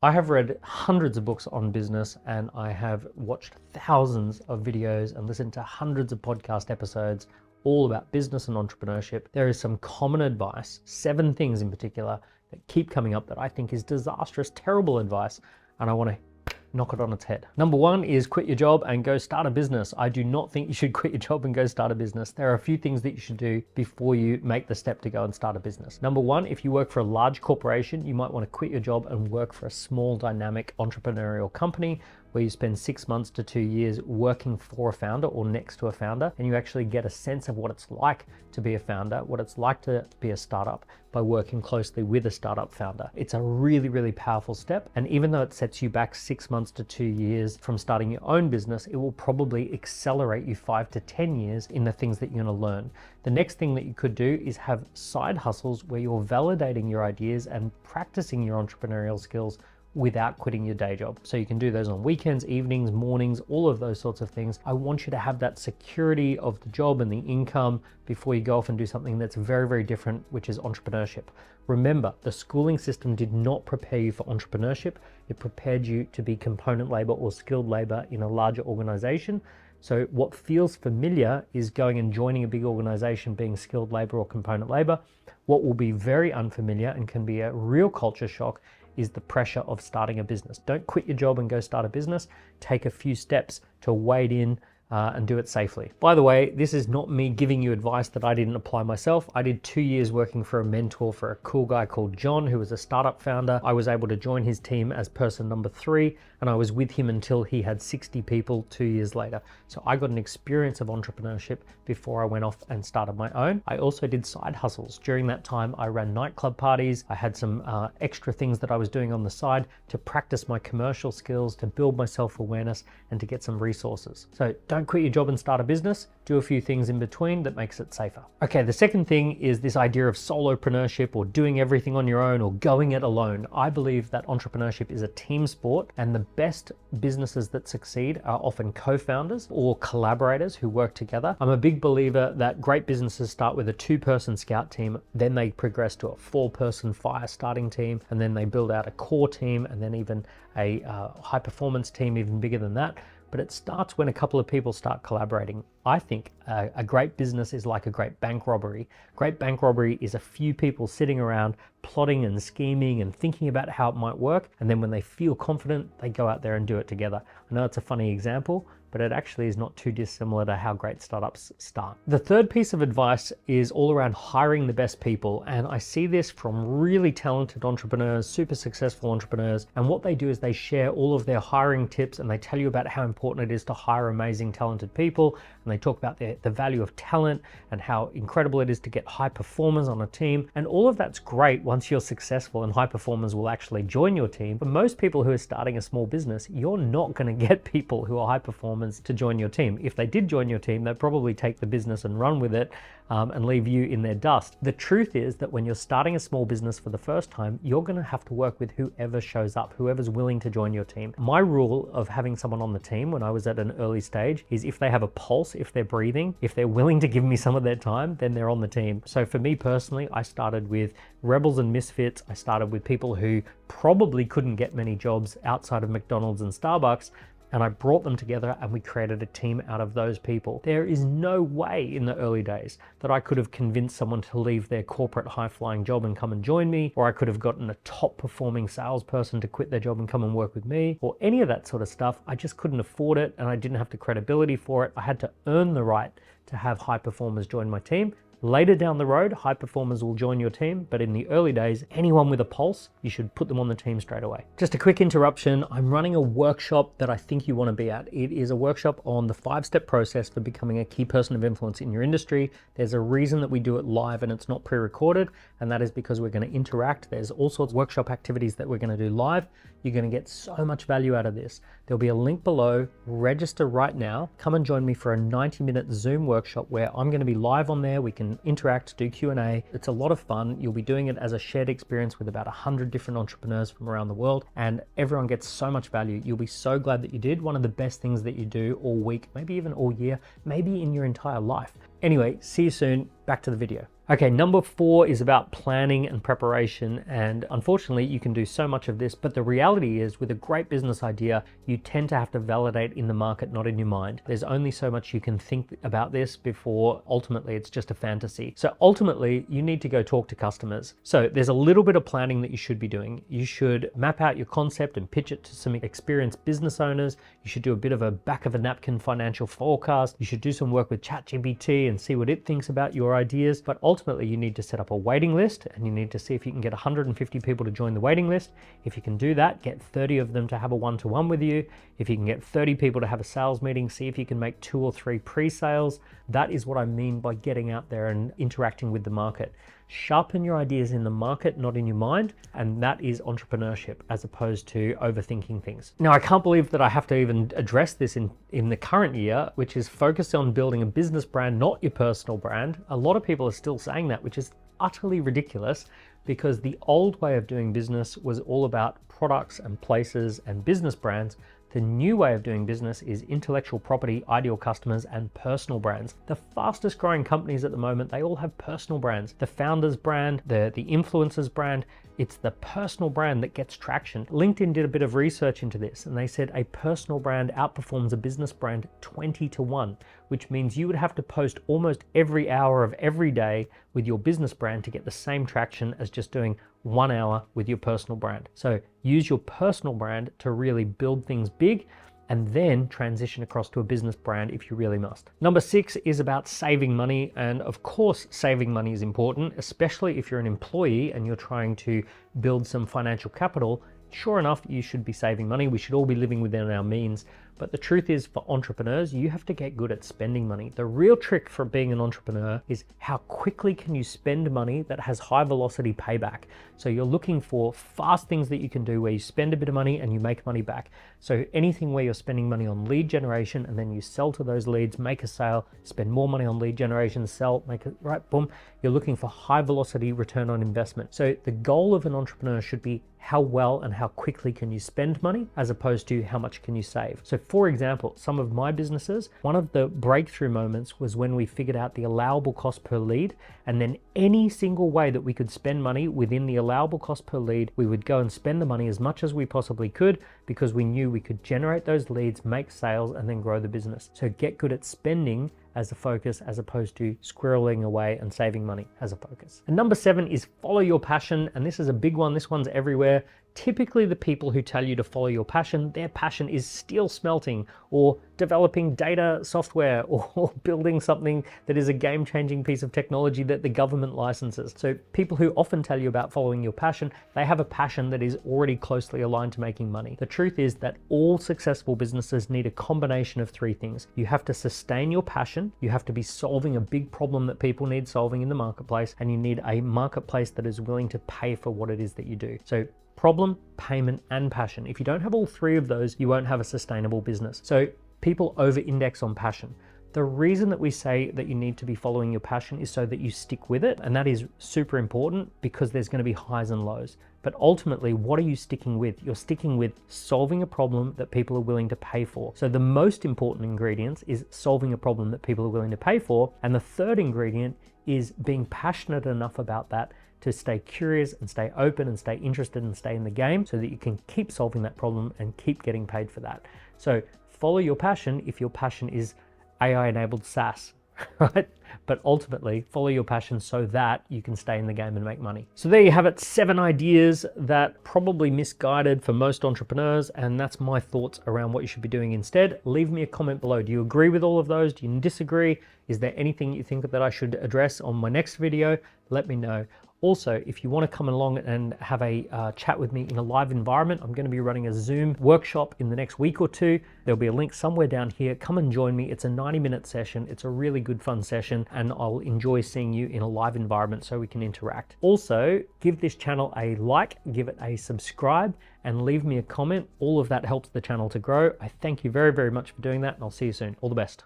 I have read hundreds of books on business, and I have watched thousands of videos and listened to hundreds of podcast episodes all about business and entrepreneurship. There is some common advice, 7 things in particular, that keep coming up that I think is disastrous, terrible advice, and I want to knock it on its head. Number 1 is quit your job and go start a business. I do not think you should quit your job and go start a business. There are a few things that you should do before you make the step to go and start a business. Number 1, if you work for a large corporation, you might want to quit your job and work for a small, dynamic entrepreneurial company where you spend 6 months to 2 years working for a founder or next to a founder, and you actually get a sense of what it's like to be a founder, what it's like to be a startup by working closely with a startup founder. It's a really, really powerful step. And even though it sets you back 6 months to 2 years from starting your own business, it will probably accelerate you 5 to 10 years in the things that you're gonna learn. The next thing that you could do is have side hustles where you're validating your ideas and practicing your entrepreneurial skills without quitting your day job. So you can do those on weekends, evenings, mornings, all of those sorts of things. I want you to have that security of the job and the income before you go off and do something that's very, very different, which is entrepreneurship. Remember, the schooling system did not prepare you for entrepreneurship. It prepared you to be component labor or skilled labor in a larger organization. So what feels familiar is going and joining a big organization, being skilled labor or component labor. What will be very unfamiliar and can be a real culture shock is the pressure of starting a business. Don't quit your job and go start a business. Take a few steps to wade in and do it safely. By the way, this is not me giving you advice that I didn't apply myself. I did 2 years working for a mentor for a cool guy called John, who was a startup founder. I was able to join his team as person number 3, and I was with him until he had 60 people 2 years later. So I got an experience of entrepreneurship before I went off and started my own. I also did side hustles. During that time, I ran nightclub parties. I had some extra things that I was doing on the side to practice my commercial skills, to build my self-awareness, and to get some resources. So don't quit your job and start a business. Do a few things in between that makes it safer. Okay, the second thing is this idea of solopreneurship or doing everything on your own or going it alone. I believe that entrepreneurship is a team sport, and the best businesses that succeed are often co-founders or collaborators who work together. I'm a big believer that great businesses start with a 2-person scout team, then they progress to a 4-person fire starting team, and then they build out a core team, and then even a high performance team even bigger than that. But it starts when a couple of people start collaborating. I think a great business is like a great bank robbery. Great bank robbery is a few people sitting around plotting and scheming and thinking about how it might work. And then when they feel confident, they go out there and do it together. I know it's a funny example, but it actually is not too dissimilar to how great startups start. The third piece of advice is all around hiring the best people. And I see this from really talented entrepreneurs, super successful entrepreneurs. And what they do is they share all of their hiring tips, and they tell you about how important it is to hire amazing, talented people. And they talk about the value of talent and how incredible it is to get high performers on a team. And all of that's great once you're successful and high performers will actually join your team. For most people who are starting a small business, you're not going to get people who are high performers to join your team. If they did join your team, they'd probably take the business and run with it and leave you in their dust. The truth is that when you're starting a small business for the first time, you're going to have to work with whoever shows up, whoever's willing to join your team. My rule of having someone on the team when I was at an early stage is if they have a pulse, if they're breathing, if they're willing to give me some of their time, then they're on the team. So for me personally, I started with rebels and misfits. I started with people who probably couldn't get many jobs outside of McDonald's and Starbucks, and I brought them together and we created a team out of those people. There is no way in the early days that I could have convinced someone to leave their corporate high-flying job and come and join me, or I could have gotten a top-performing salesperson to quit their job and come and work with me, or any of that sort of stuff. I just couldn't afford it, and I didn't have the credibility for it. I had to earn the right to have high performers join my team. Later down the road, high performers will join your team, but in the early days, anyone with a pulse, you should put them on the team straight away. Just a quick interruption. I'm running a workshop that I think you want to be at. It is a workshop on the 5-step process for becoming a key person of influence in your industry. There's a reason that we do it live and it's not pre-recorded, and that is because we're going to interact. There's all sorts of workshop activities that we're going to do live. You're going to get so much value out of this. There'll be a link below. Register right now. Come and join me for a 90-minute Zoom workshop where I'm going to be live on there. We can interact, do Q&A. It's a lot of fun. You'll be doing it as a shared experience with about 100 different entrepreneurs from around the world, and everyone gets so much value. You'll be so glad that you did. One of the best things that you do all week, maybe even all year, maybe in your entire life. Anyway, see you soon. Back to the video. Okay, number 4 is about planning and preparation. And unfortunately, you can do so much of this, but the reality is with a great business idea, you tend to have to validate in the market, not in your mind. There's only so much you can think about this before ultimately it's just a fantasy. So ultimately, you need to go talk to customers. So there's a little bit of planning that you should be doing. You should map out your concept and pitch it to some experienced business owners. You should do a bit of a back of a napkin financial forecast. You should do some work with ChatGPT and see what it thinks about your ideas. But ultimately, you need to set up a waiting list, and you need to see if you can get 150 people to join the waiting list. If you can do that, get 30 of them to have a one-to-one with you. If you can get 30 people to have a sales meeting, see if you can make 2 or 3 pre-sales. That is what I mean by getting out there and interacting with the market. Sharpen your ideas in the market, not in your mind, and that is entrepreneurship as opposed to overthinking things. Now, I can't believe that I have to even address this in the current year, which is focused on building a business brand, not your personal brand. A lot of people are still saying that, which is utterly ridiculous, because the old way of doing business was all about products and places and business brands. The new way of doing business is intellectual property, ideal customers, and personal brands. The fastest growing companies at the moment, they all have personal brands. The founder's brand, the influencer's brand, it's the personal brand that gets traction. LinkedIn did a bit of research into this, and they said a personal brand outperforms a business brand 20-1, which means you would have to post almost every hour of every day with your business brand to get the same traction as just doing 1 hour with your personal brand. So use your personal brand to really build things big, and then transition across to a business brand if you really must. Number 6 is about saving money. And of course, saving money is important, especially if you're an employee and you're trying to build some financial capital. Sure enough, you should be saving money. We should all be living within our means. But the truth is, for entrepreneurs, you have to get good at spending money. The real trick for being an entrepreneur is how quickly can you spend money that has high velocity payback. So you're looking for fast things that you can do where you spend a bit of money and you make money back. So anything where you're spending money on lead generation and then you sell to those leads, make a sale, spend more money on lead generation, sell, make it, right, boom. You're looking for high velocity return on investment. So the goal of an entrepreneur should be how well and how quickly can you spend money as opposed to how much can you save. So for example, some of my businesses, one of the breakthrough moments was when we figured out the allowable cost per lead, and then any single way that we could spend money within the allowable cost per lead, we would go and spend the money as much as we possibly could, because we knew we could generate those leads, make sales, and then grow the business. So get good at spending as a focus as opposed to squirreling away and saving money as a focus. And number 7 is follow your passion. And this is a big one. This one's everywhere. Typically the people who tell you to follow your passion, their passion is steel smelting or developing data software or building something that is a game-changing piece of technology that the government licenses. So people who often tell you about following your passion, they have a passion that is already closely aligned to making money. The truth is that all successful businesses need a combination of 3 things. You have to sustain your passion, you have to be solving a big problem that people need solving in the marketplace, and you need a marketplace that is willing to pay for what it is that you do. So problem, payment, and passion. If you don't have all 3 of those, you won't have a sustainable business. So people over-index on passion. The reason that we say that you need to be following your passion is so that you stick with it. And that is super important because there's going to be highs and lows. But ultimately, what are you sticking with? You're sticking with solving a problem that people are willing to pay for. So the most important ingredient is solving a problem that people are willing to pay for. And the third ingredient is being passionate enough about that to stay curious and stay open and stay interested and stay in the game so that you can keep solving that problem and keep getting paid for that. So follow your passion if your passion is AI-enabled SaaS, right? But ultimately, follow your passion so that you can stay in the game and make money. So there you have it, 7 ideas that probably misguided for most entrepreneurs, and that's my thoughts around what you should be doing instead. Leave me a comment below. Do you agree with all of those? Do you disagree? Is there anything you think that I should address on my next video? Let me know. Also, if you want to come along and have a chat with me in a live environment, I'm going to be running a Zoom workshop in the next week or 2. There'll be a link somewhere down here. Come and join me. It's a 90-minute session. It's a really good fun session, and I'll enjoy seeing you in a live environment so we can interact. Also, give this channel a like, give it a subscribe, and leave me a comment. All of that helps the channel to grow. I thank you very, very much for doing that, and I'll see you soon. All the best.